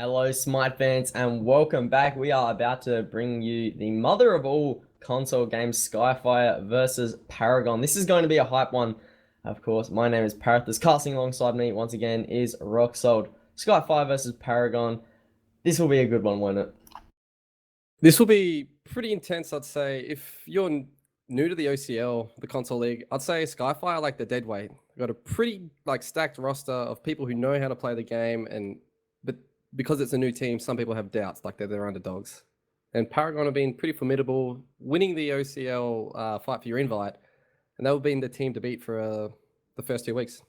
Hello, Smite fans, and welcome back. We are about to bring you the mother of all console games, Skyfire versus Paragon. This is going to be a hype one, of course. My name is Parathis. Casting alongside me once again is Rocksold. Skyfire versus Paragon. This will be a good one, won't it? This will be pretty intense, I'd say. If you're new to the OCL, the console league, I'd say Skyfire like the dead weight. Got a pretty stacked roster of people who know how to play the game, but because it's a new team, some people have doubts, like they're underdogs. And Paragon have been pretty formidable, winning the OCL fight for your invite, and they've been the team to beat for the first 2 weeks.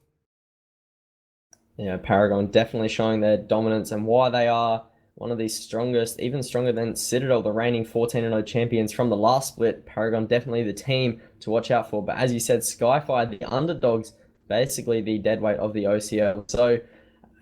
Yeah, Paragon definitely showing their dominance and why they are one of the strongest, even stronger than Citadel, the reigning 14-0 champions from the last split. Paragon definitely the team to watch out for. But as you said, Skyfire, the underdogs, basically the deadweight of the OCL. So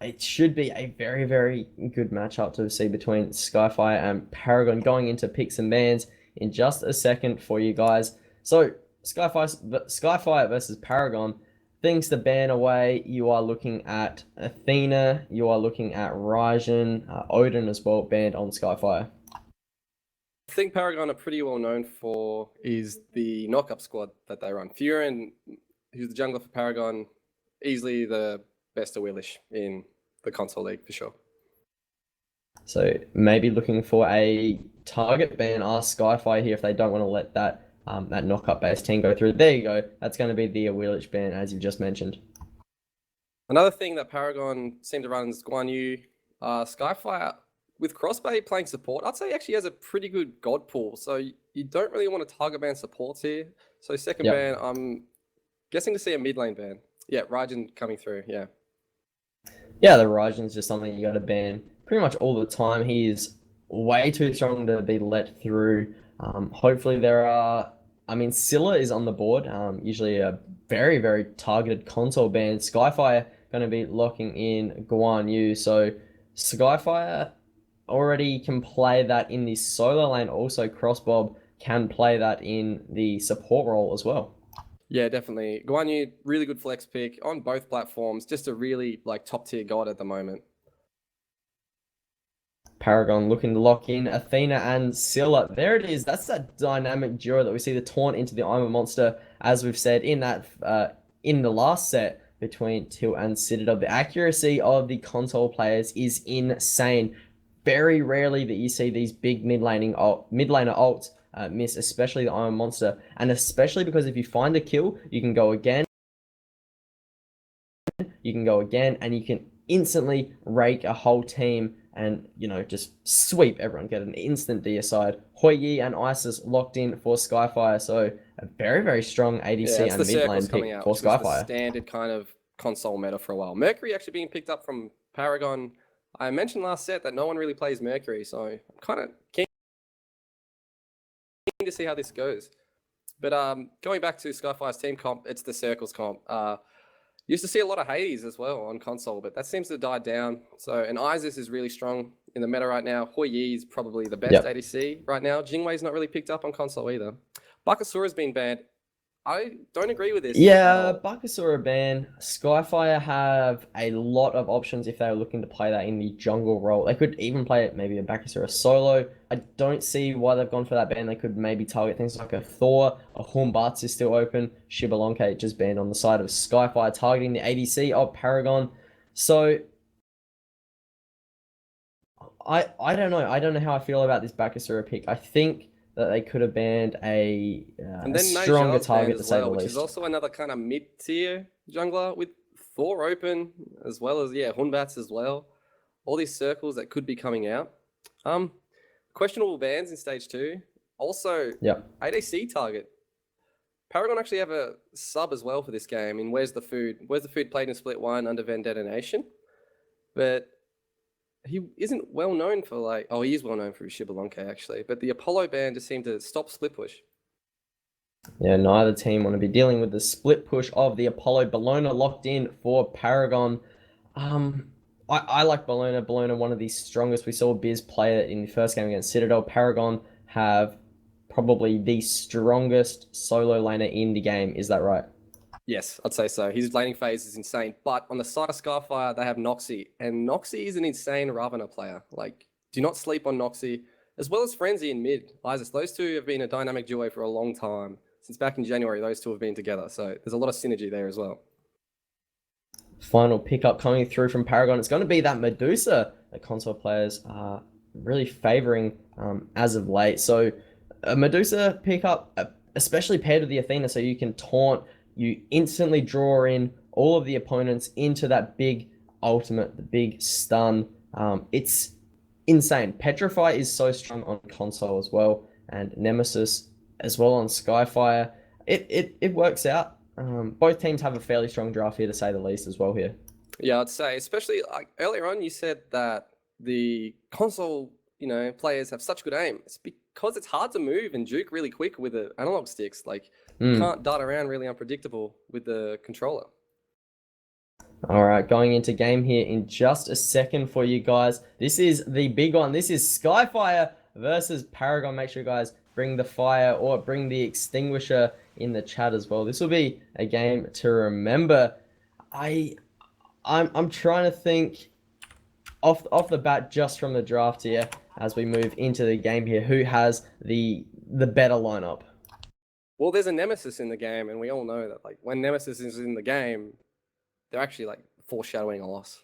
it should be a very, very good matchup to see between Skyfire and Paragon. Going into picks and bans in just a second for you guys. So Skyfire versus Paragon. Things to ban away, you are looking at Athena, you are looking at Raijin, Odin as well, banned on Skyfire. I think Paragon are pretty well known for is the knock-up squad that they run. Furin, who's the jungler for Paragon, easily the best Awilish in the console league for sure. So maybe looking for a target ban, ask Skyfire here if they don't want to let that knock-up based team go through. There you go. That's going to be the Awilish ban, as you just mentioned. Another thing that Paragon seem to run is Guan Yu. Skyfire, with Crossbay playing support, I'd say he actually has a pretty good god pool. So you don't really want to target ban supports here. So second ban, I'm guessing to see a mid lane ban. Yeah, Raijin coming through, yeah. Yeah, the Raijin's just something you got to ban pretty much all the time. He is way too strong to be let through. Hopefully there are... I mean, Scylla is on the board. Usually a very, very targeted console ban. Skyfire going to be locking in Guan Yu. So Skyfire already can play that in the solo lane. Also, Crossbob can play that in the support role as well. Yeah, definitely. Guan Yu, really good flex pick on both platforms. Just a really top tier god at the moment. Paragon looking to lock in Athena and Scylla. There it is. That's that dynamic duo that we see the taunt into the Iron Monster, as we've said in that in the last set between Till and Citadel. The accuracy of the console players is insane. Very rarely that you see these big mid-laner ults miss, especially the Iron Monster, and especially because if you find a kill, you can go again, and you can instantly rake a whole team and, just sweep everyone, get an instant deicide. Hoi Yi and Isis locked in for Skyfire, so a very, very strong ADC and mid lane pick for Skyfire. Standard kind of console meta for a while. Mercury actually being picked up from Paragon. I mentioned last set that no one really plays Mercury, so I'm kind of keen to see how this goes. But going back to Skyfire's team comp, it's the Circles comp. Used to see a lot of Hades as well on console, but that seems to die down. So, and Isis is really strong in the meta right now. Hoi Yi is probably the best ADC right now. Jingwei's not really picked up on console either. Bakasura's been banned. I don't agree with this. Yeah, Bakasura ban. Skyfire have a lot of options if they were looking to play that in the jungle role. They could even play it maybe a Bakasura solo. I don't see why they've gone for that ban. They could maybe target things like a Thor. A Hornbats is still open. Shibalonke just banned on the side of Skyfire, targeting the ADC of Paragon. So I don't know. I don't know how I feel about this Bakasura pick. I think that they could have banned a stronger target to say the least. Which is also another kind of mid-tier jungler with Thor open, as well as, Hornbats as well. All these circles that could be coming out. Questionable bans in stage 2. Also, ADC target. Paragon actually have a sub as well for this game in Where's the Food? Where's the Food played in Split 1 under Vendetta Nation. But he isn't well known for he is well known for his Shibalonke actually, but the Apollo ban just seemed to stop split push. Yeah, neither team want to be dealing with the split push of the Apollo. Bologna locked in for Paragon. I like Bologna. Bologna, one of the strongest. We saw Biz play it in the first game against Citadel. Paragon have probably the strongest solo laner in the game. Is that right? Yes, I'd say so. His laning phase is insane. But on the side of Skyfire, they have Noxy. And Noxy is an insane Ravana player. Like, do not sleep on Noxy. As well as Frenzy in mid. Isis, those two have been a dynamic duo for a long time. Since back in January, those two have been together. So there's a lot of synergy there as well. Final pickup coming through from Paragon. It's going to be that Medusa that console players are really favoring as of late. So a Medusa pickup, especially paired with the Athena, so you can taunt, you instantly draw in all of the opponents into that big ultimate, the big stun. It's insane. Petrify is so strong on console as well, and Nemesis as well on Skyfire. It works out. Both teams have a fairly strong draft here, to say the least, as well here. Yeah, I'd say, especially like earlier on, you said that the console, players have such good aim. It's because it's hard to move and juke really quick with the analog sticks. Like, you can't dart around really unpredictable with the controller. All right, going into game here in just a second for you guys. This is the big one. This is Skyfire versus Paragon. Make sure you guys bring the fire or bring the extinguisher in the chat as well. This will be a game to remember. I'm trying to think off the bat just from the draft here as we move into the game here, who has the better lineup. Well, there's a Nemesis in the game, and we all know that like when Nemesis is in the game, they're actually like foreshadowing a loss.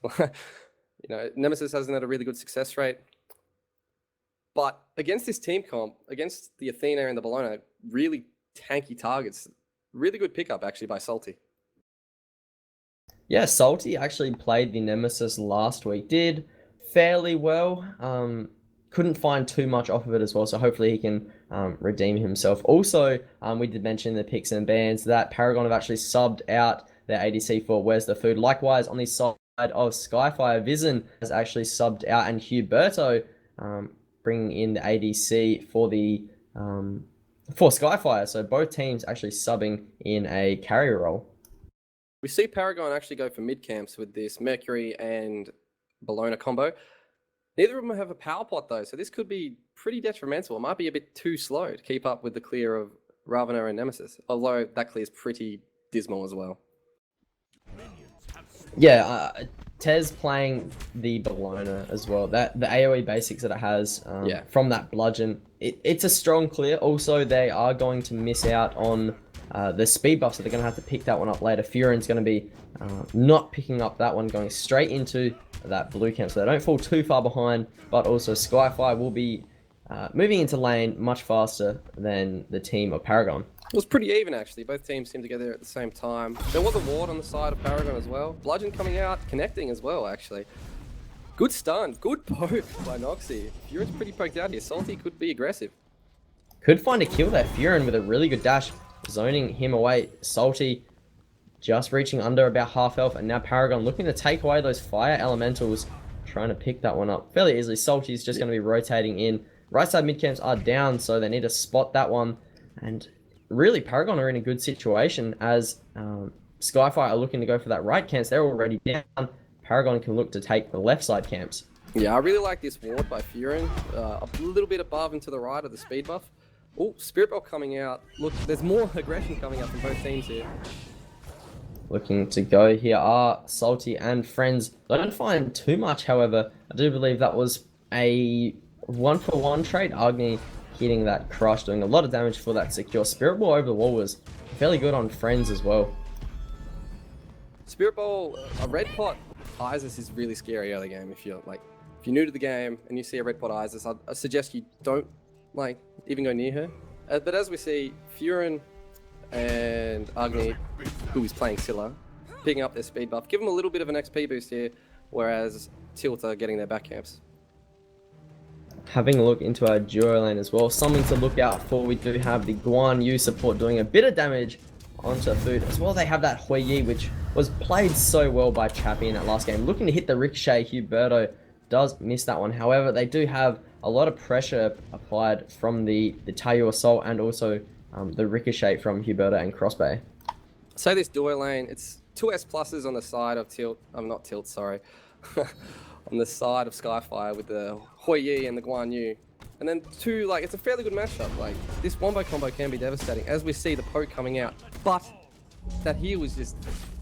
Nemesis hasn't had a really good success rate. But against this team comp, against the Athena and the Bologna, really tanky targets. Really good pickup actually by Salty. Yeah, Salty actually played the Nemesis last week. Did fairly well. Couldn't find too much off of it as well, so hopefully he can redeem himself. Also, we did mention the picks and bans that Paragon have actually subbed out their ADC for Where's the Food. Likewise, on the side of Skyfire, Vision has actually subbed out, and Huberto bringing in the ADC for Skyfire. So both teams actually subbing in a carrier role. We see Paragon actually go for mid camps with this Mercury and Bologna combo. Neither of them have a power pot though, so this could be pretty detrimental. It might be a bit too slow to keep up with the clear of Ravana and Nemesis, although that clear is pretty dismal as well. Yeah, Tez playing the Bologna as well. That the AoE basics that it has from that bludgeon, it's a strong clear. Also, they are going to miss out on the speed buff, so they're going to have to pick that one up later. Furin's going to be not picking up that one, going straight into that blue camp, so they don't fall too far behind. But also, Skyfire will be moving into lane much faster than the team of Paragon. It was pretty even actually. Both teams seemed to get there at the same time. There was a ward on the side of Paragon as well. Bludgeon coming out, connecting as well actually. Good stun, good poke by Noxy. Furin's pretty poked out here. Salty could be aggressive. Could find a kill there. Furin with a really good dash, zoning him away. Salty just reaching under about half health, and now Paragon looking to take away those fire elementals, trying to pick that one up fairly easily. Salty's just going to be rotating in. Right side mid camps are down, so they need to spot that one. And really, Paragon are in a good situation as Skyfire are looking to go for that right camps. They're already down. Paragon can look to take the left side camps. Yeah, I really like this ward by Furin. A little bit above and to the right of the speed buff. Oh, Spirit Bell coming out. Look, there's more aggression coming out from both teams here. Looking to go here are Salty and Friends. I don't find too much, however. I do believe that was a 1-for-1 trade. Agni hitting that crush, doing a lot of damage for that secure. Spirit Ball over the wall was fairly good on Friends as well. Spirit Ball, a red pot Isis is really scary early game. If you're new to the game and you see a red pot Isis, I suggest you don't even go near her. But as we see, Furin and Agni, who is playing Scylla, picking up their speed buff, give them a little bit of an XP boost here, whereas Tilt are getting their back camps. Having a look into our duo lane as well, something to look out for. We do have the Guan Yu support doing a bit of damage onto Food as well. They have that Hui Yi, which was played so well by Chappie in that last game, looking to hit the ricochet. Huberto does miss that one. However, they do have a lot of pressure applied from the Tayu Assault and also the ricochet from Huberto and Crossbay. So this duo lane, it's 2 S pluses on the side of Tilt. Not Tilt, sorry. On the side of Skyfire with the Hui Yi and the Guan Yu. And then it's a fairly good matchup. Like, this wombo combo can be devastating, as we see the poke coming out. But that heal was just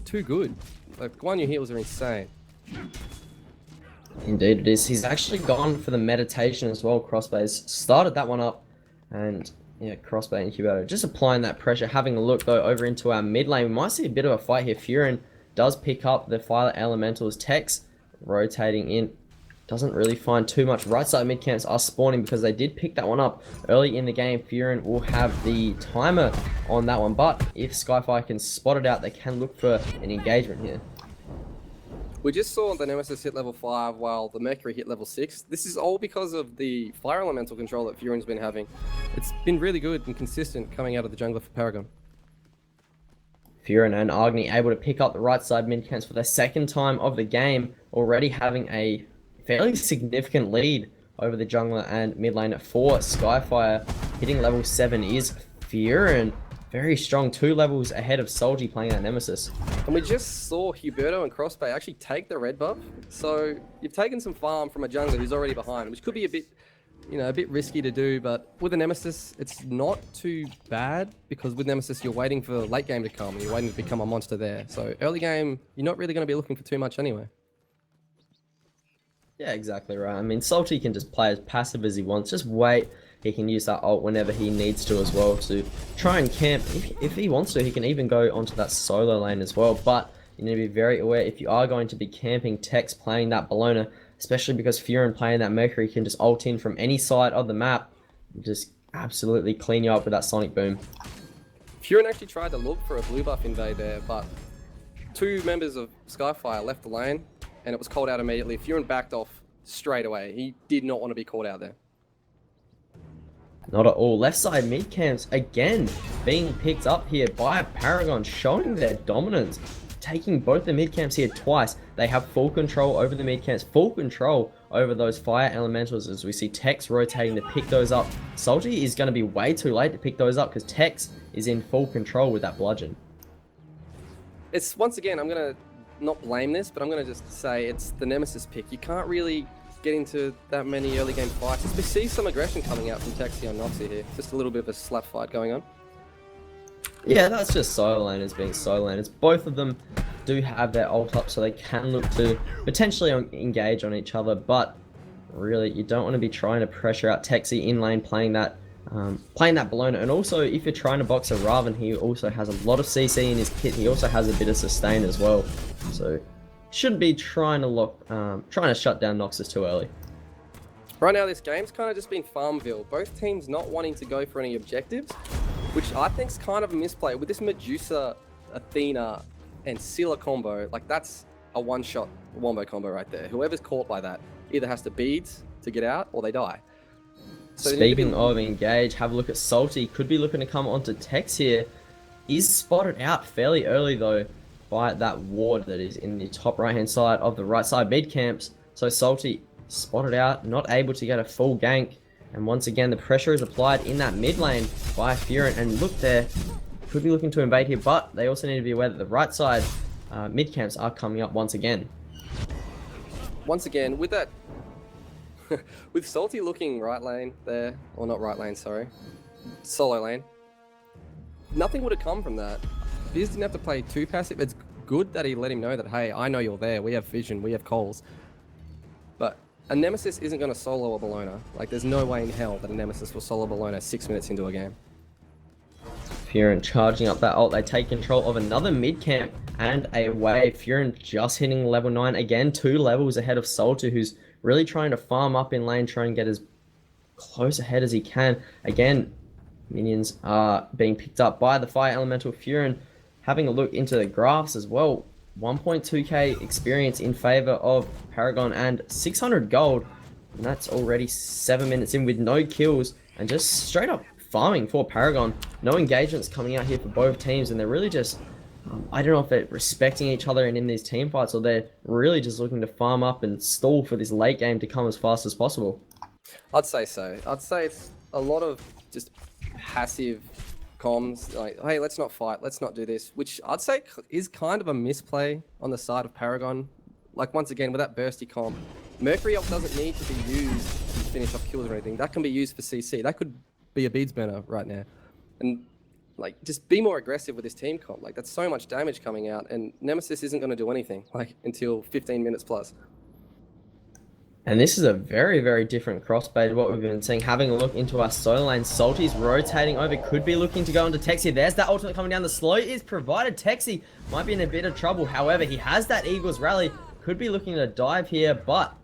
too good. Like, Guan Yu heals are insane. Indeed it is. He's actually gone for the meditation as well, Crossbase. Started that one up, and yeah, Crossbase Incubator. Just applying that pressure. Having a look, though, over into our mid lane. We might see a bit of a fight here. Furin does pick up the Fire Elementals. Tex rotating in. Doesn't really find too much. Right side mid camps are spawning because they did pick that one up early in the game. Furin will have the timer on that one, but if Skyfire can spot it out, they can look for an engagement here. We just saw the Nemesis hit level 5 while the Mercury hit level 6. This is all because of the Fire Elemental control that Furin's been having. It's been really good and consistent coming out of the jungler for Paragon. Furin and Agni able to pick up the right side mid camps for the second time of the game, already having a fairly significant lead over the jungler and mid lane for Skyfire. Hitting level 7 is Furin. Very strong, 2 levels ahead of Solji playing that Nemesis. And we just saw Huberto and Crossbay actually take the red buff. So you've taken some farm from a jungler who's already behind, which could be a bit, a bit risky to do. But with a Nemesis, it's not too bad because with Nemesis, you're waiting for late game to come. You're waiting to become a monster there. So early game, you're not really going to be looking for too much anyway. Yeah, exactly right. I mean, Salty can just play as passive as he wants. Just wait. He can use that ult whenever he needs to as well to try and camp. If he wants to, he can even go onto that solo lane as well. But you need to be very aware if you are going to be camping Tex playing that Bologna, especially because Furin playing that Mercury can just ult in from any side of the map and just absolutely clean you up with that Sonic Boom. Furin actually tried to look for a blue buff invade there, but 2 members of Skyfire left the lane and it was called out immediately. Furin backed off straight away. He did not want to be called out there. Not at all. Left side mid camps again being picked up here by Paragon, showing their dominance, taking both the mid camps here twice. They have full control over the mid camps, full control over those Fire Elementals as we see Tex rotating to pick those up. Solji is going to be way too late to pick those up because Tex is in full control with that bludgeon. It's, once again, I'm going to not blame this, but I'm going to just say it's the Nemesis pick. You can't really get into that many early game fights. We see some aggression coming out from Taxi on Noxie here. Just a little bit of a slap fight going on. Yeah, that's just solo laners being solo laners. Both of them do have their ult up, so they can look to potentially engage on each other, but really you don't want to be trying to pressure out Texi in lane playing that Bologna. And also if you're trying to box a Raven, he also has a lot of CC in his kit. He also has a bit of sustain as well, so shouldn't be trying to shut down Noxus too early. Right now this game's kind of just been Farmville. Both teams not wanting to go for any objectives, which I think's kind of a misplay. With this Medusa, Athena, and Scylla combo, like that's a one-shot wombo combo right there. Whoever's caught by that either has to beads to get out or they die. So speaking of engage, have a look at Salty. Could be looking to come onto Tex here. Is spotted out fairly early though by that ward that is in the top right hand side of the right side mid camps. So Salty spotted out, not able to get a full gank, and once again the pressure is applied in that mid lane by Furin. And look, there could be looking to invade here, but they also need to be aware that the right side mid camps are coming up once again. Once again with that with Salty looking right lane there, or not right lane, sorry, solo lane, nothing would have come from that. Fizz didn't have to play too passive. It's good that he let him know that, hey, I know you're there. We have vision. We have calls. But a Nemesis isn't going to solo a Bologna. Like, there's no way in hell that a Nemesis will solo Bologna 6 minutes into a game. Furin charging up that ult. They take control of another mid camp and a wave. Furin just hitting level 9 again, 2 levels ahead of Salter, who's really trying to farm up in lane, try and get as close ahead as he can. Again, minions are being picked up by the Fire Elemental. Furin having a look into the graphs as well. 1.2k experience in favor of Paragon and 600 gold. And that's already 7 minutes in with no kills and just straight up farming for Paragon. No engagements coming out here for both teams, and they're really just, I don't know if they're respecting each other and in these team fights, or they're really just looking to farm up and stall for this late game to come as fast as possible. I'd say so. I'd say it's a lot of just passive comms, like, hey, let's not fight, let's not do this, which I'd say is kind of a misplay on the side of Paragon. Like, once again, with that bursty comp, Mercury ult doesn't need to be used to finish off kills or anything. That can be used for CC. That could be a beads burner right now. And like, just be more aggressive with this team comp. Like, that's so much damage coming out, and Nemesis isn't going to do anything, like, until 15 minutes plus. And this is a very, very different crossbait to what we've been seeing. Having a look into our solo lane, Salty's rotating over, could be looking to go into Texi. There's that ultimate coming down. The slow is provided. Texi might be in a bit of trouble. However, he has that Eagles rally. Could be looking to dive here, but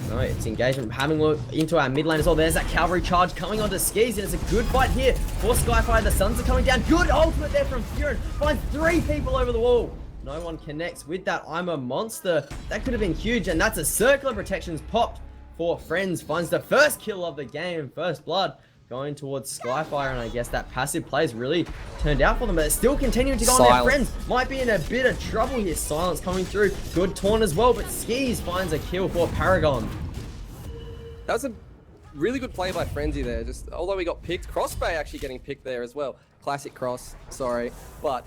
no, it's engagement. Having a look into our mid lane as well. There's that cavalry charge coming onto Skis, and it's a good fight here for Skyfire. The Suns are coming down. Good ultimate there from Furin. Finds 3 people over the wall. No one connects with that. I'm a monster. That could have been huge, and that's a circle of protections popped for Friends. Finds the first kill of the game. First blood going towards Skyfire, and I guess that passive plays really turned out for them, but it's still continuing to go on there. Friends might be in a bit of trouble here. Silence coming through. Good taunt as well, but Skis finds a kill for Paragon. That was a really good play by Frenzy there. Just although we got picked, Crossbay actually getting picked there as well. Classic cross, sorry, but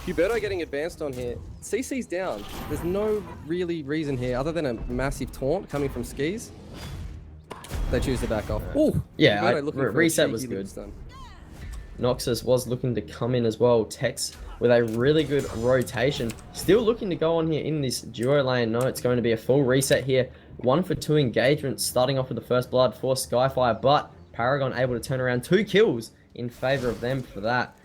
Huberto getting advanced on here. CC's down. There's no really reason here other than a massive taunt coming from Skis. They choose to back off. Ooh, yeah, reset was good. Noxus was looking to come in as well. Tex with a really good rotation. Still looking to go on here in this duo lane. No, it's going to be a full reset here. 1 for 2 engagements, starting off with the first blood for Skyfire, but Paragon able to turn around 2 kills in favor of them for that.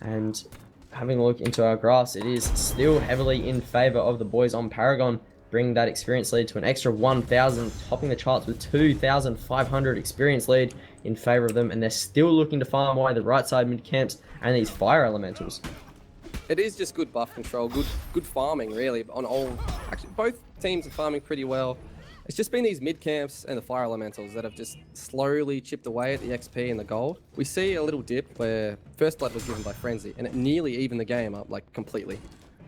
And having a look into our graphs, it is still heavily in favor of the boys on Paragon, bringing that experience lead to an extra 1,000, topping the charts with 2,500 experience lead in favor of them, and they're still looking to farm away the right side mid camps and these fire elementals. It is just good buff control, good farming really on all. Actually, both teams are farming pretty well. It's just been these mid camps and the fire elementals that have just slowly chipped away at the XP and the gold. We see a little dip where first blood was given by Frenzy, and it nearly evened the game up like completely.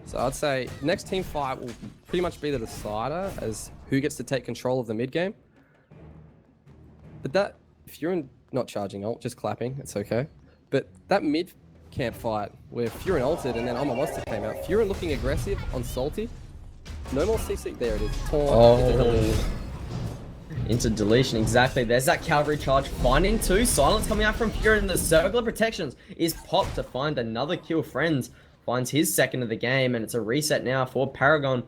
So I'd say next team fight will pretty much be the decider as who gets to take control of the mid game. But that, if you're not charging ult, just clapping, it's okay. But that mid camp fight where Furin ulted and then I'm a monster came out, Furin looking aggressive on Salty. No more CC. There it is. Into deletion, exactly. There's that cavalry charge finding 2. Silence coming out from Furin, and the circle of protections is popped to find another kill. Friends finds his second of the game, and it's a reset now for Paragon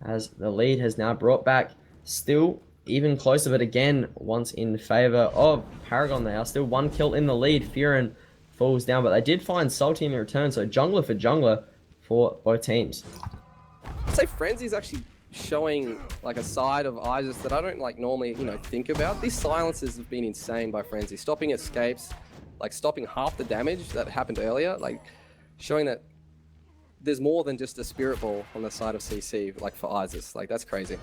as the lead has now brought back. Still even closer, but again, once in favor of Paragon. They are still 1 kill in the lead. Furin falls down, but they did find Salty in return, so jungler for jungler for both teams. I'd say Frenzy's actually showing like a side of Isis that I don't like normally, think about. These silences have been insane by Frenzy. Stopping escapes, like stopping half the damage that happened earlier, like showing that there's more than just a spirit ball on the side of CC, like for Isis. Like that's crazy.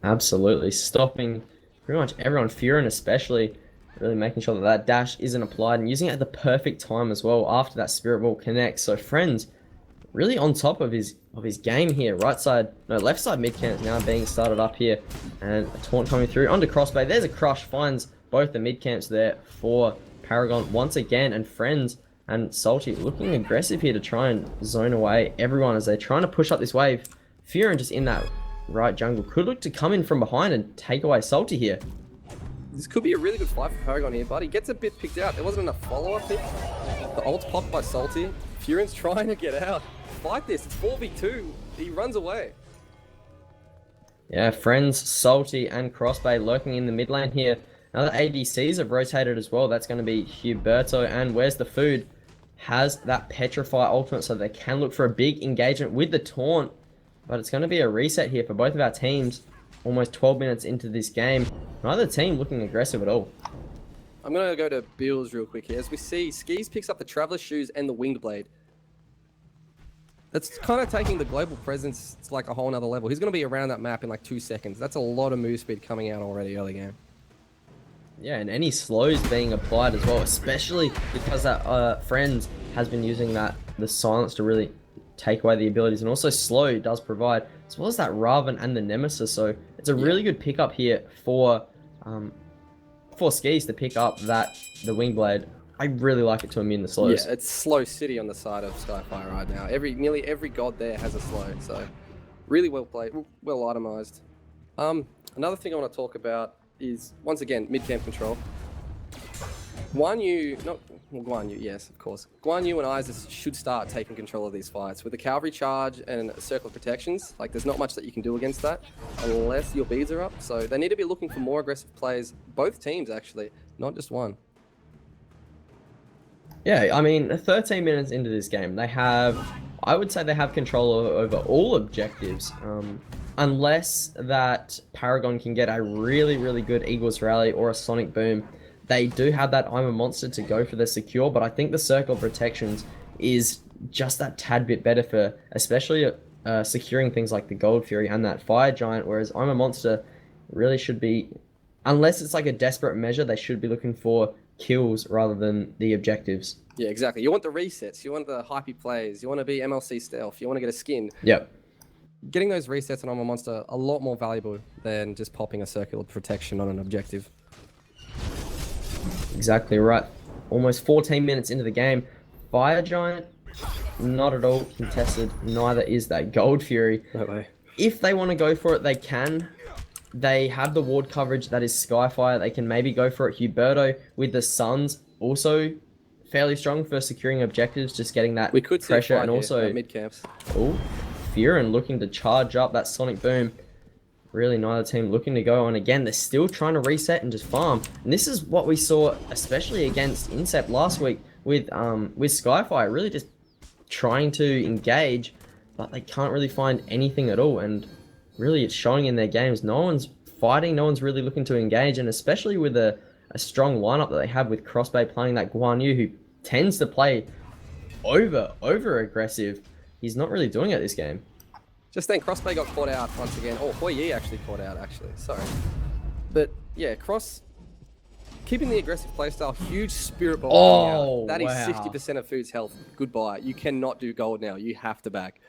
Absolutely. Stopping pretty much everyone, Furin especially, really making sure that that dash isn't applied and using it at the perfect time as well after that spirit ball connects. So Friends really on top of his game here. Left side mid camp now being started up here, and a taunt coming through onto Crossbay. There's a crush, finds both the mid camps there for Paragon once again, and Friends and Salty looking aggressive here to try and zone away everyone as they're trying to push up this wave. Furin just in that right jungle could look to come in from behind and take away Salty here. This could be a really good fight for Paragon here, but he gets a bit picked out. There wasn't enough follow-up here. The ult's popped by Salty. Furin's trying to get out. Fight this, it's 4v2. He runs away. Yeah, Friends, Salty, and Crossbay lurking in the mid lane here. Now the ADCs have rotated as well. That's going to be Huberto, and Where's the Food has that Petrify ultimate, so they can look for a big engagement with the taunt. But it's going to be a reset here for both of our teams. Almost 12 minutes into this game. Neither team looking aggressive at all. I'm going to go to Bills real quick here. As we see, Skis picks up the Traveler's Shoes and the Winged Blade. That's kind of taking the global presence to like a whole nother level. He's going to be around that map in like 2 seconds. That's a lot of move speed coming out already early game. Yeah, and any slows being applied as well, especially because that Friends has been using the silence to really take away the abilities, and also slow does provide, as well as that Raven and the Nemesis. So it's a really good pickup here for Skis to pick up the Wing Blade. I really like it to immune the slows. Yeah, it's slow city on the side of Skyfire right now. Nearly every god there has a slow, so really well played, well itemized. Another thing I want to talk about is, once again, mid-camp control. One, not Well, Guan Yu, yes, of course. Guan Yu and Isis should start taking control of these fights. With the cavalry charge and a circle of protections, like there's not much that you can do against that unless your beads are up. So they need to be looking for more aggressive plays, both teams actually, not just one. Yeah, I mean, 13 minutes into this game, I would say they have control over all objectives. Unless that Paragon can get a really, really good Eagles Rally or a Sonic Boom, they do have that I'm a Monster to go for the secure, but I think the Circle of Protections is just that tad bit better for especially securing things like the Gold Fury and that Fire Giant, whereas I'm a Monster really should be, unless it's like a desperate measure, they should be looking for kills rather than the objectives. Yeah, exactly. You want the resets, you want the hypey plays, you want to be MLC stealth, you want to get a skin. Yep. Getting those resets on I'm a Monster a lot more valuable than just popping a Circle of Protection on an objective. Exactly right. Almost 14 minutes into the game. Fire Giant, not at all contested. Neither is that Gold Fury. No way. If they want to go for it, they can. They have the ward coverage that is Skyfire. They can maybe go for it. Huberto with the Suns also fairly strong for securing objectives, just getting that pressure and also mid camps. Oh, Fearin looking to charge up that Sonic Boom. Really neither team looking to go on. Again, they're still trying to reset and just farm. And this is what we saw, especially against Incept last week with Skyfire, really just trying to engage, but they can't really find anything at all. And really, it's showing in their games. No one's fighting, no one's really looking to engage, and especially with a strong lineup that they have with Crossbay playing that Guan Yu, who tends to play over aggressive. He's not really doing it this game. Just think, Crossbay got caught out once again. Oh, Hoi Yi actually caught out, actually. Sorry. But, yeah, Cross... Keeping the aggressive playstyle, huge spirit ball. Oh, that is wow. 60% of Food's health. Goodbye. You cannot do gold now. You have to back.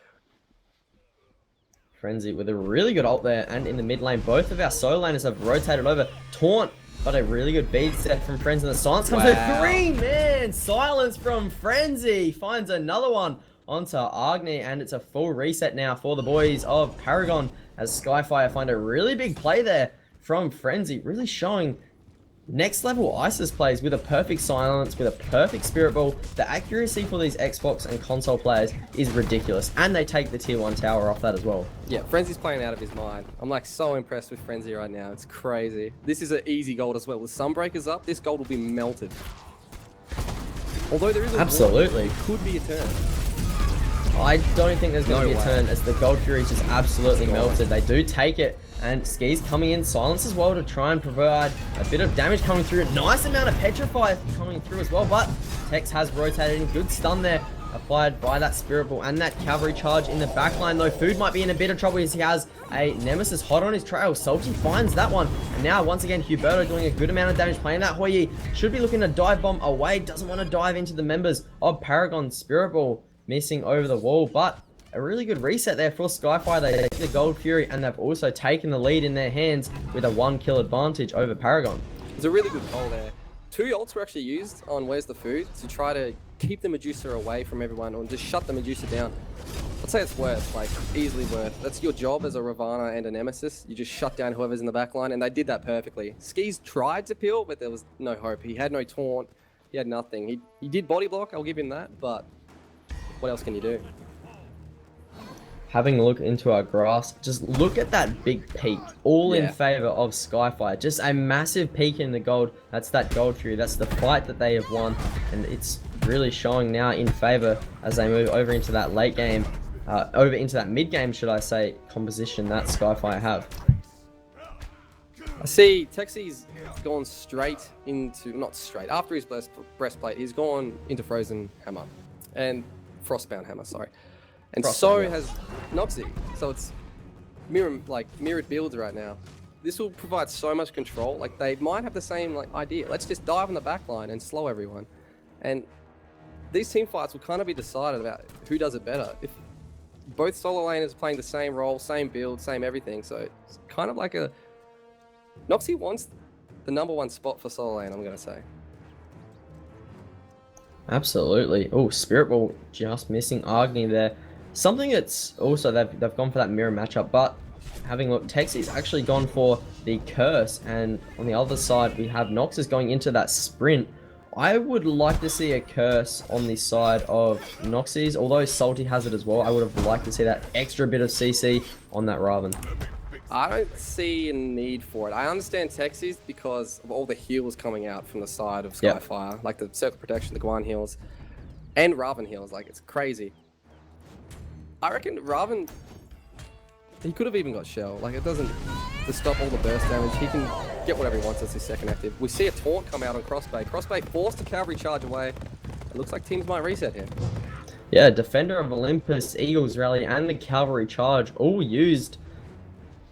Frenzy with a really good ult there, and in the mid lane, both of our solo laners have rotated over. Taunt, but a really good bead set from Frenzy, and the silence comes with 3 man. Silence from Frenzy finds another one onto Agni, and it's a full reset now for the boys of Paragon as Skyfire find a really big play there from Frenzy, really showing next level ISIS plays with a perfect silence, with a perfect spirit ball. The accuracy for these Xbox and console players is ridiculous, and they take the tier 1 tower off that as well. Yeah, Frenzy's playing out of his mind. I'm like so impressed with Frenzy right now. It's crazy. This is an easy gold as well. With Sunbreakers up, this gold will be melted. Although there is a absolutely it could be a turn. I don't think there's going to be a turn, as the Gold Fury is just absolutely melted. They do take it, and Ski's coming in, silence as well to try and provide a bit of damage coming through. A nice amount of Petrify coming through as well, but Tex has rotated in. Good stun there, applied by that Spirit Ball and that Cavalry Charge in the backline, though. Food might be in a bit of trouble as he has a Nemesis hot on his trail. Salty finds that one, and now once again Huberto doing a good amount of damage, playing that Hoi Yi. Should be looking to dive bomb away, doesn't want to dive into the members of Paragon. Spirit Ball missing over the wall, but a really good reset there for Skyfire. They take the Gold Fury, and they've also taken the lead in their hands with a 1 kill advantage over Paragon. It's a really good call there. 2 ults were actually used on Where's the Food to try to keep the Medusa away from everyone, or just shut the Medusa down. I'd say it's worth, like, easily worth. That's your job as a Ravana and a Nemesis. You just shut down whoever's in the backline, and they did that perfectly. Skis tried to peel, but there was no hope. He had no taunt. He had nothing. He did body block, I'll give him that, but what else can you do? Having a look into our graphs, just look at that big peak, all in favor of Skyfire. Just a massive peak in the gold. That's that Gold Fury. That's the fight that they have won, and it's really showing now in favor as they move over into that late game, over into that mid game, should I say, composition that Skyfire have. I see Texi's gone straight into, not straight, after his breastplate, he's gone into Frozen Hammer, and Frostbound Hammer, sorry. And so has Noxy. So it's mirrored builds right now. This will provide so much control. Like, they might have the same idea. Let's just dive on the backline and slow everyone. And these team fights will kind of be decided about who does it better. If both solo laners playing the same role, same build, same everything. So it's kind of like a... Noxy wants the #1 spot for solo lane, I'm going to say. Absolutely. Oh, Spirit Ball just missing Agni there. Something that's also, they've gone for that mirror matchup, but having looked, Texi's actually gone for the Curse, and on the other side we have Noxus going into that sprint I would like to see a curse on the side of Noxys, although Salty has it as well. I would have liked to see that extra bit of CC on that Raven. I don't see a need for it. I understand Texas because of all the heals coming out from the side of Skyfire, Yep. like the Circle Protection, the Guan heals, and Raven heals. Like, it's crazy. I reckon Raven, he could have even got Shell. Like, it doesn't, to stop all the burst damage, he can get whatever he wants as his second active. We see a taunt come out on Crossbay. Crossbay forced a cavalry charge away. It looks like teams might reset here. Yeah, Defender of Olympus, Eagles Rally, and the Cavalry Charge all used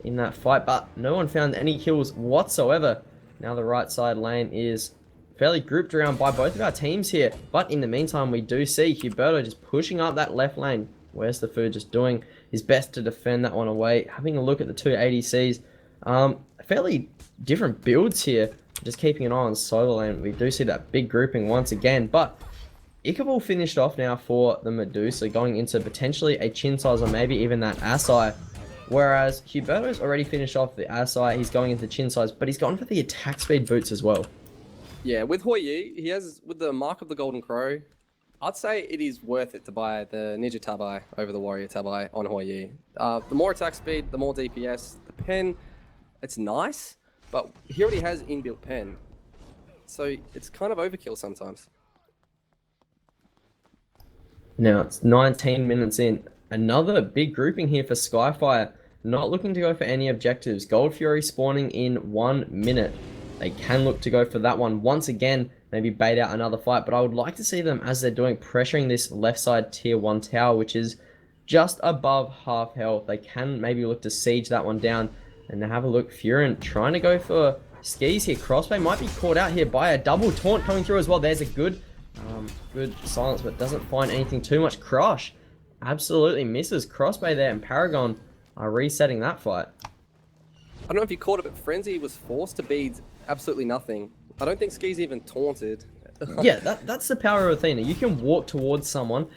in that fight, but no one found any kills whatsoever. Now the right side lane is fairly grouped around by both of our teams here, but in the meantime we do see Huberto just pushing up that left lane. Where's the Food just doing his best to defend that one away. Having a look at the two ADCs, fairly different builds here. Just keeping an eye on solo lane. We do see that big grouping once again, but Ichabod finished off now for the Medusa, going into potentially a Chin Size or maybe even that Asai. Whereas Huberto's already finished off the Asai, he's going into Chin Size, but he's gone for the attack speed boots as well. Yeah, with Hoi Yi, he has, with the Mark of the Golden Crow, I'd say it is worth it to buy the Ninja Tabai over the Warrior Tabai on Hoi Yi. The more attack speed, the more DPS. The pen, it's nice, but he already has inbuilt pen. So it's kind of overkill sometimes. Now it's 19 minutes in. Another big grouping here for Skyfire. Not looking to go for any objectives. Gold Fury spawning in 1 minute. They can look to go for that one once again. Maybe bait out another fight. But I would like to see them, as they're doing, pressuring this left side tier 1 tower, which is just above half health. They can maybe look to siege that one down. And have a look. Furin trying to go for skis here. Crossbay might be caught out here by a double taunt coming through as well. There's a good silence, but doesn't find anything too much. Crush absolutely misses Crossbay there, and Paragon are resetting that fight. I don't know if you caught it, but Frenzy was forced to bead absolutely nothing. I don't think Ski's even taunted. Yeah, that's the power of Athena. You can walk towards someone,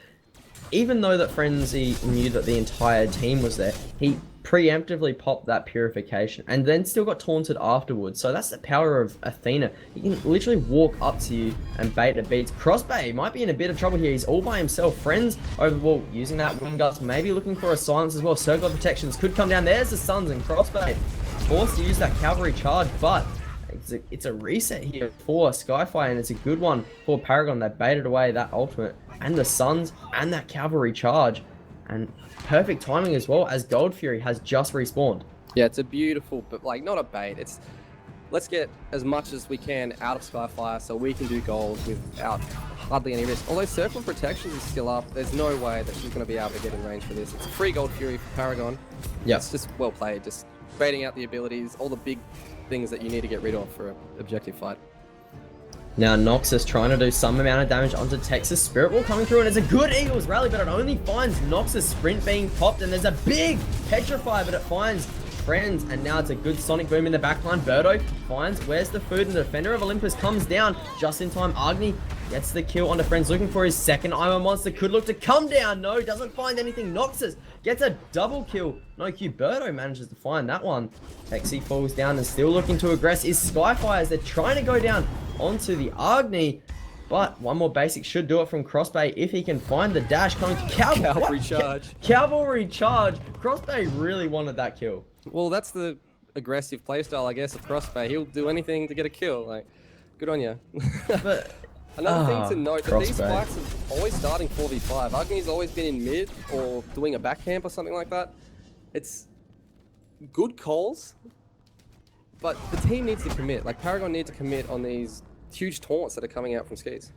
even though that Frenzy knew that the entire team was there, he preemptively popped that purification and then still got taunted afterwards. So that's the power of Athena. He can literally walk up to you and bait a beats. Crossbay might be in a bit of trouble here. He's all by himself. Friends over the wall using that wind guts, maybe looking for a silence as well. Circle of protections could come down. There's the Suns, and Crossbay forced to use that cavalry charge, but it's a reset here for Skyfire, and it's a good one for Paragon. They baited away that ultimate and the Suns and that cavalry charge, and perfect timing as well, as Gold Fury has just respawned. Yeah, it's a beautiful, but like not a bait. It's, let's get as much as we can out of Skyfire so we can do gold without hardly any risk. Although Circle of Protections is still up, there's no way that she's going to be able to get in range for this. It's a free Gold Fury for Paragon. Yeah, it's just well played, just baiting out the abilities, all the big things that you need to get rid of for an objective fight. Now Noxus trying to do some amount of damage onto Texas. Spirit Ball coming through, and it's a good Eagles rally, but it only finds Noxus sprint being popped, and there's a big Petrify, but it finds Friends, and now it's a good Sonic Boom in the backline. Birdo finds where's the Food, and the Defender of Olympus comes down just in time. Agni gets the kill onto Friends, looking for his second Iron Monster. Could look to come down. No, doesn't find anything. Noxus gets a double kill. No, Birdo manages to find that one. Hexy falls down and still looking to aggress is Skyfire, as they're trying to go down onto the Agni, but one more basic should do it from Crossbay if he can find the dash coming to Cavalry charge. Cavalry charge. Crossbay really wanted that kill. Well, that's the aggressive playstyle, I guess, of Crossbay. He'll do anything to get a kill. Like, good on you. But another thing to note, that these Crossbay fights are always starting 4v5. Agni's always been in mid or doing a back camp or something like that. It's good calls, but the team needs to commit. Like, Paragon needs to commit on these huge taunts that are coming out from skis.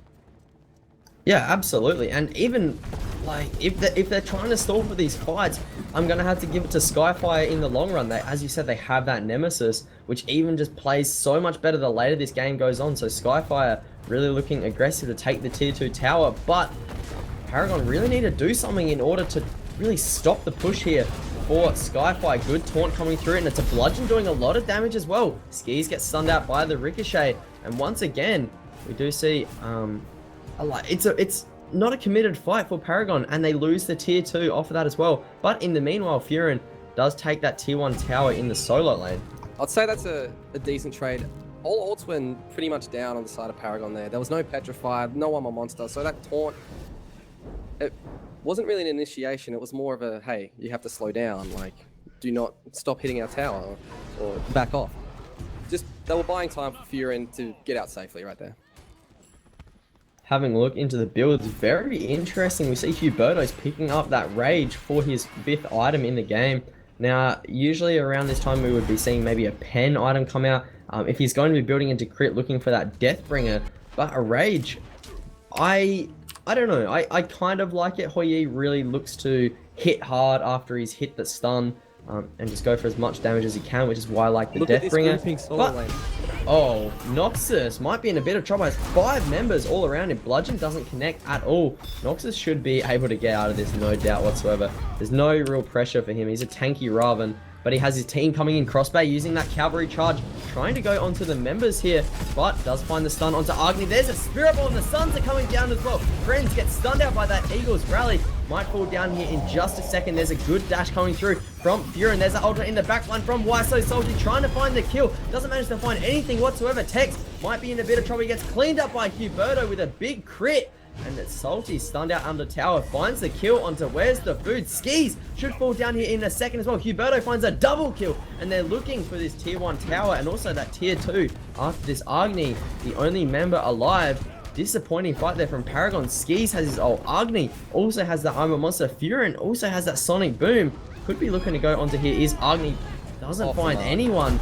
yeah, absolutely. And even like if they're trying to stall for these fights, I'm gonna have to give it to Skyfire in the long run. They, as you said, they have that Nemesis, which even just plays so much better the later this game goes on. So Skyfire really looking aggressive to take the tier 2 tower, but Paragon really need to do something in order to really stop the push here for Skyfire. Good taunt coming through, and it's a bludgeon doing a lot of damage as well. Skis get stunned out by the ricochet, and once again we do see it's not a committed fight for Paragon, and they lose the tier 2 off of that as well. But in the meanwhile, Furin does take that tier 1 tower in the solo lane. I'd say that's a decent trade. all ults went pretty much down on the side of Paragon there. There was no Petrified, no Armor Monster, so that taunt, it wasn't really an initiation. It was more of a, hey, you have to slow down. Like, do not stop hitting our tower or back off. Just, they were buying time for Furin to get out safely right there. Having a look into the builds, very interesting. We see Huberto's picking up that Rage for his 5th item in the game. Now, usually around this time we would be seeing maybe a Pen item come out. If he's going to be building into crit, looking for that Deathbringer. But a Rage, I don't know. I kind of like it. Hou Yi really looks to hit hard after he's hit the stun. And just go for as much damage as he can, which is why I like the Deathbringer. But, oh, Noxus might be in a bit of trouble. Has 5 members all around him. Bludgeon doesn't connect at all. Noxus should be able to get out of this, no doubt whatsoever. There's no real pressure for him. He's a tanky Raven, but he has his team coming in crossbay using that cavalry charge, trying to go onto the members here, but does find the stun onto Agni. There's a Spirit Ball and the Suns are coming down as well. Friends get stunned out by that Eagles rally. Might fall down here in just a second. There's a good dash coming through from Furin. There's an ultimate in the back line from Why So Salty, trying to find the kill. Doesn't manage to find anything whatsoever. Tex might be in a bit of trouble. He gets cleaned up by Huberto with a big crit. And it's Salty stunned out under tower. Finds the kill onto Where's the Food. Skis should fall down here in a second as well. Huberto finds a double kill. And they're looking for this tier 1 tower and also that tier 2 after this Agni, the only member alive. Disappointing fight there from Paragon. Skis has his ult. Agni also has the Armor Monster. Furin also has that Sonic Boom. Could be looking to go onto here. Is Agni. Doesn't find anyone.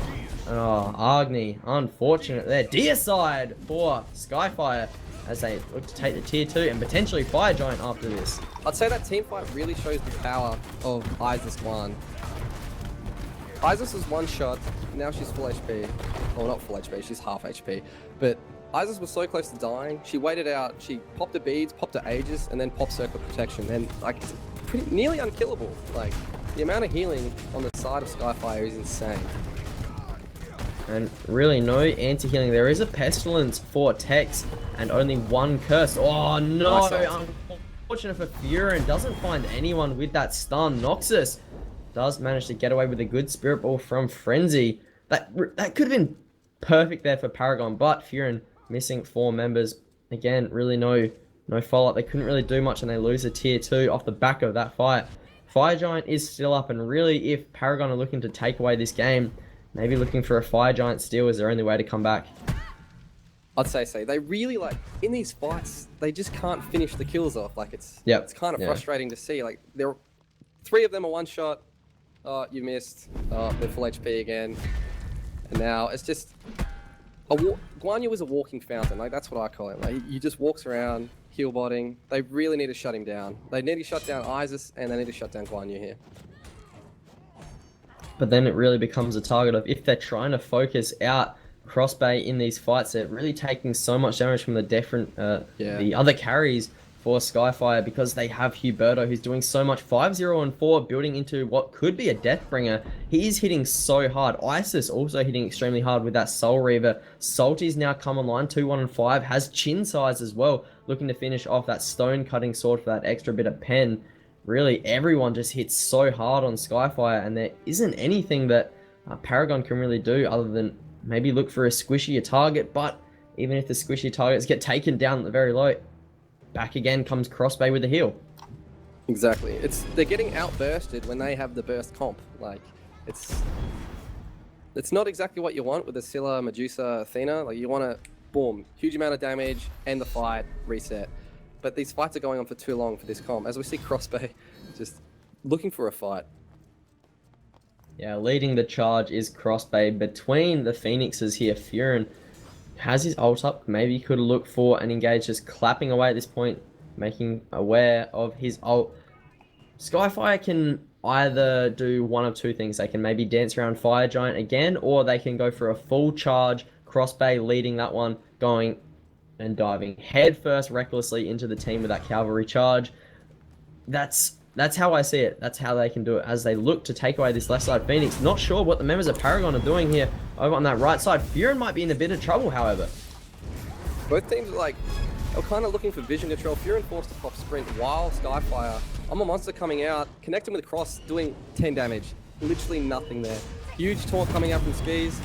Oh, Agni. Unfortunate there. Deicide for Skyfire as they look to take the tier 2 and potentially Fire Giant after this. I'd say that team fight really shows the power of Isis 1. Isis was one shot. Now she's full HP. Well, not full HP. She's half HP. But Isis was so close to dying. She waited out. She popped the beads, popped the Aegis, and then popped Circle Protection. And like, it's nearly unkillable. Like, the amount of healing on the side of Skyfire is insane. And really no anti-healing. There is a Pestilence for Tex and only 1 curse. Oh no! Unfortunate for Furin. Doesn't find anyone with that stun. Noxus does manage to get away with a good Spirit Ball from Frenzy. That could have been perfect there for Paragon, but Furin missing 4 members. Again, really no follow-up. They couldn't really do much and they lose a tier 2 off the back of that fight. Fire Giant is still up, and really if Paragon are looking to take away this game, maybe looking for a Fire Giant steal is their only way to come back. I'd say so. They really, like, in these fights, they just can't finish the kills off. Like, it's kind of frustrating to see. Like, 3 of them are one shot. Oh, you missed. Oh, they're full HP again. And now it's just Guan Yu is a walking fountain. Like, that's what I call him. Like, he just walks around, heal botting. They really need to shut him down. They need to shut down Isis, and they need to shut down Guan Yu here. But then it really becomes a target of, if they're trying to focus out Crossbay in these fights, they're really taking so much damage from the the other carries for Skyfire, because they have Huberto, who's doing so much. 5-0 and 4, building into what could be a Deathbringer. He's hitting so hard. Isis also hitting extremely hard with that Soul Reaver. Salty's now come online, 2-1 and 5, has Chin Size as well, looking to finish off that Stone Cutting Sword for that extra bit of pen. Really, everyone just hits so hard on Skyfire, and there isn't anything that Paragon can really do other than maybe look for a squishier target. But even if the squishy targets get taken down at the very low, back again comes Crossbay with the heal. Exactly. They're getting outbursted when they have the burst comp. Like, it's not exactly what you want with a Scylla, Medusa, Athena. Like, you want to, boom, huge amount of damage, end the fight, reset. But these fights are going on for too long for this comp, as we see Crossbay just looking for a fight. Yeah, leading the charge is Crossbay between the Phoenixes here. Furin has his ult up. Maybe he could look for an engage, just clapping away at this point, making aware of his ult. Skyfire can either do one of two things. They can maybe dance around Fire Giant again, or they can go for a full charge. Crossbay leading that one, going and diving headfirst recklessly into the team with that cavalry charge. That's how I see it. That's how they can do it as they look to take away this left side Phoenix. Not sure what the members of Paragon are doing here over on that right side. Furin might be in a bit of trouble, however. Both teams are they're kind of looking for vision control. Furin forced to pop sprint while Skyfire. I'm a monster coming out, connecting with a cross, doing 10 damage. Literally nothing there. Huge taunt coming out from Skis.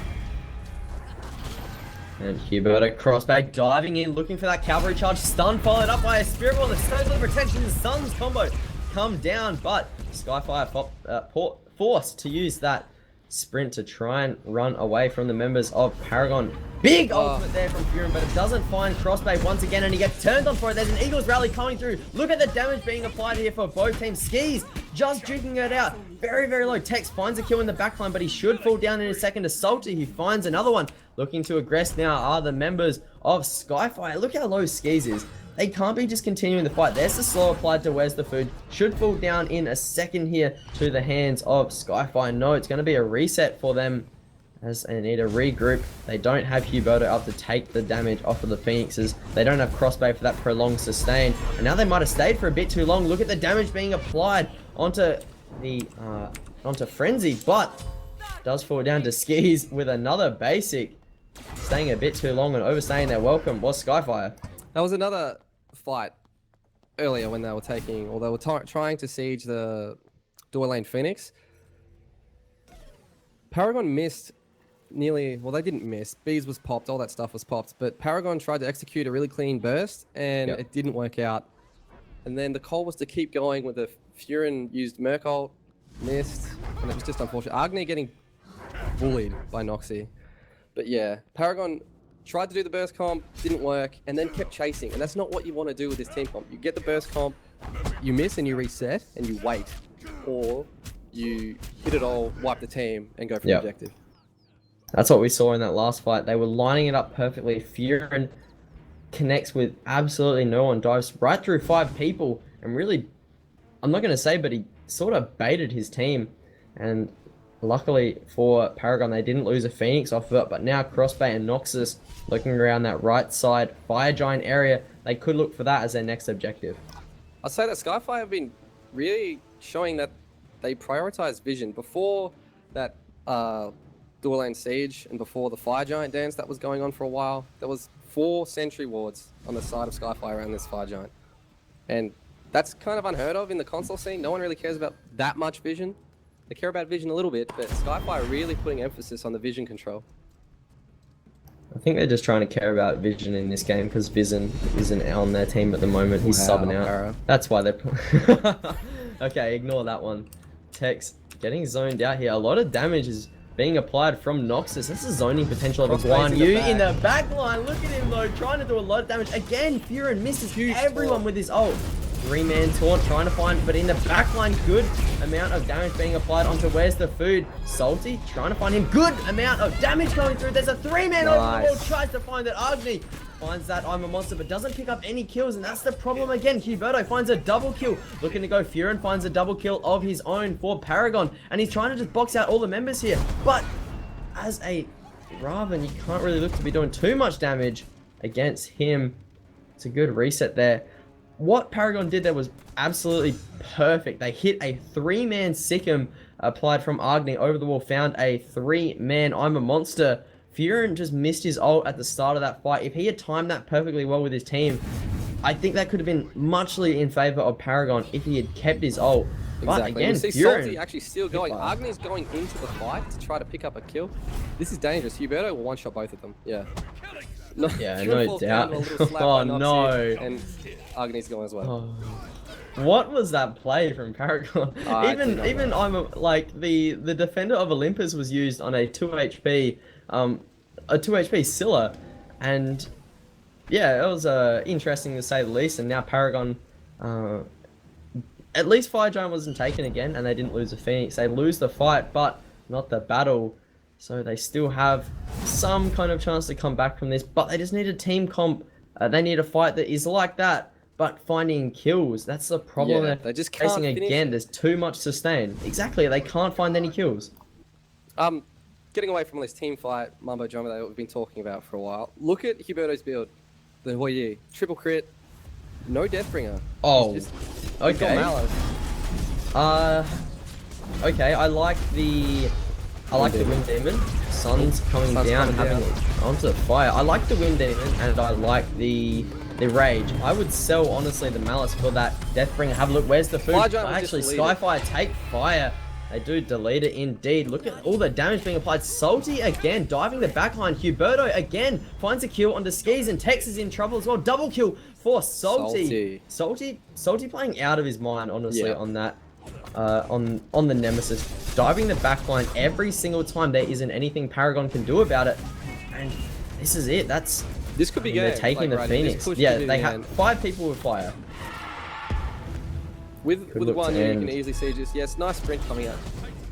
And Huberto crossback diving in, looking for that cavalry charge. Stun followed up by a spirit ball. The stones of protection. The Suns combo come down, but Skyfire forced to use that sprint to try and run away from the members of Paragon. Big ultimate there from Furin, but it doesn't find Crossbait once again, and he gets turned on for it. There's an Eagles rally coming through. Look at the damage being applied here for both teams. Skis just juking it out. Very, very low. Tex finds a kill in the backline, but he should fall down in a second to Salty. He finds another one. Looking to aggress now are the members of Skyfire. Look how low Skis is. They can't be just continuing the fight. There's the slow applied to Where's the Food. Should fall down in a second here to the hands of Skyfire. No, it's going to be a reset for them as they need to regroup. They don't have Huberto up to take the damage off of the Phoenixes. They don't have Crossbait for that prolonged sustain. And now they might have stayed for a bit too long. Look at the damage being applied onto the onto Frenzy, but does fall down to Skis with another basic. Staying a bit too long and overstaying their welcome was Skyfire. That was another fight earlier when they were taking, or they were trying to siege the door lane Phoenix. Paragon missed nearly, well, they didn't miss. Bees was popped, all that stuff was popped, but Paragon tried to execute a really clean burst and it didn't work out. And then the call was to keep going with the Furin used Merc ult, missed, and it was just unfortunate. Agni getting bullied by Noxy. But yeah, Paragon tried to do the burst comp, didn't work, and then kept chasing. And that's not what you want to do with this team comp. You get the burst comp, you miss and you reset, and you wait. Or you hit it all, wipe the team, and go for the objective. That's what we saw in that last fight. They were lining it up perfectly. Furin connects with absolutely no one, dives right through 5 people, and really, I'm not going to say, but he sort of baited his team. And luckily for Paragon, they didn't lose a Phoenix off of it, but now Crossbait and Noxus looking around that right side Fire Giant area. They could look for that as their next objective. I'd say that Skyfire have been really showing that they prioritize vision. Before that dual lane siege and before the Fire Giant dance that was going on for a while, there was 4 sentry wards on the side of Skyfire around this Fire Giant. And that's kind of unheard of in the console scene. No one really cares about that much vision. They care about vision a little bit, but Skyfire really putting emphasis on the vision control. I think they're just trying to care about Vision in this game because Vision isn't on their team at the moment. He's subbing out. Para. That's why they're... Okay, ignore that one. Tex getting zoned out here. A lot of damage is being applied from Noxus. This is zoning potential of Guan Yu in the back line. Look at him though, trying to do a lot of damage. Again, Furin misses everyone with his ult. 3-man taunt, trying to find, but in the backline, good amount of damage being applied onto Where's the Food. Salty, trying to find him, good amount of damage going through. There's a 3-man over the wall, tries to find it. Agni finds that I'm a monster, but doesn't pick up any kills, and that's the problem again. Huberto finds a double kill, looking to go. Furin finds a double kill of his own for Paragon, and he's trying to just box out all the members here. But as a Raven, you can't really look to be doing too much damage against him. It's a good reset there. What Paragon did there was absolutely perfect. They hit a 3-man Sikkim applied from Agni over the wall, found a 3-man I'm a monster. Furin just missed his ult at the start of that fight. If he had timed that perfectly well with his team, I think that could have been muchly in favor of Paragon if he had kept his ult. But Exactly. again, You see Furin Salty actually still going. Agni's going into the fight to try to pick up a kill. This is dangerous. Huberto will one-shot both of them. Yeah. No, Yeah, Furin no falls down doubt. to a little slap Oh, by Noxy, no. And Agni's going as well. Oh. What was that play from Paragon? Even I'm like the defender of Olympus was used on a 2 HP Scylla, and yeah, it was interesting to say the least. And now Paragon, at least Fire Giant wasn't taken again, and they didn't lose a Phoenix. They lose the fight, but not the battle. So they still have some kind of chance to come back from this, but they just need a team comp. They need a fight that is like that, but finding kills. That's the problem They just can't facing finish again. it. There's too much sustain. Exactly, they can't find any kills. Getting away from this team fight mumbo jumbo that we've been talking about for a while. Look at Huberto's build. The Hoyi. Triple crit. No Deathbringer. Oh, He's okay. got Malice. Okay, I like the Wind Demon. Sun's coming down, having it onto the fire. I like the Wind Demon, and I like the Rage. I would sell, honestly, the Malice for that Deathbringer. Have a look, Where's the Food? Fire Giant was Actually, just deleted. Skyfire take fire, They do delete it indeed. Look at all the damage being applied. Salty again, diving the backline. Huberto again finds a kill onto Skis, and Tex is in trouble as well. Double kill for Salty. Salty playing out of his mind, honestly, on that. On the Nemesis. Diving the backline every single time. There isn't anything Paragon can do about it. And this is it. This could be good. They're taking the Phoenix. Yeah, they have 5 people with fire. With one, you can easily see just, yes, nice sprint coming out.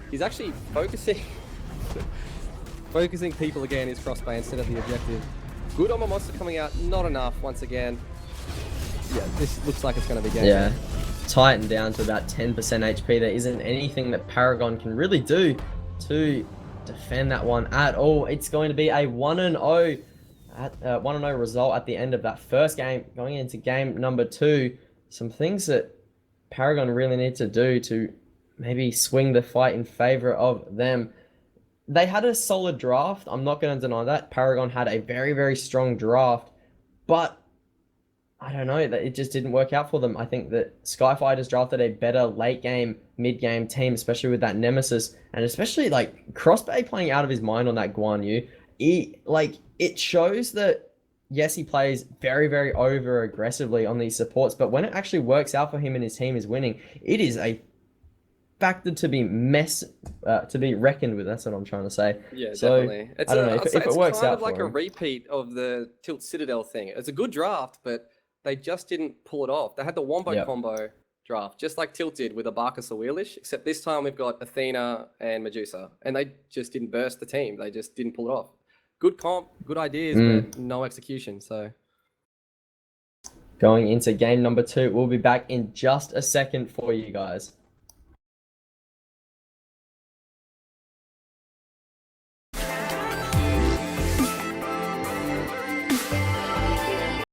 He's actually focusing people again, his crossbow instead of the objective. Good on my monster coming out, not enough once again. Yeah, this looks like it's going to be game. Yeah, tightened down to about 10% HP. There isn't anything that Paragon can really do to defend that one at all. It's going to be a 1-0 result at the end of that first game. Going into game number 2, some things that Paragon really need to do to maybe swing the fight in favor of them. They had a solid draft. I'm not going to deny that. Paragon had a very, very strong draft, but I don't know, that it just didn't work out for them. I think that Skyfire just drafted a better late game, mid game team, especially with that Nemesis, and especially like Crossbay playing out of his mind on that Guan Yu. It shows that yes, he plays very, very over aggressively on these supports, but when it actually works out for him and his team is winning, it is a factor to be reckoned with. That's what I'm trying to say. Yeah, so, definitely. I don't know if it works out. It's kind of like a repeat of the Tilt Citadel thing. It's a good draft, but they just didn't pull it off. They had the Wombo combo draft, just like Tilt did with Abarcus or Wheelish, except this time we've got Athena and Medusa, and they just didn't burst the team. They just didn't pull it off. Good comp, good ideas, but no execution. So, going into game number 2, we'll be back in just a second for you guys.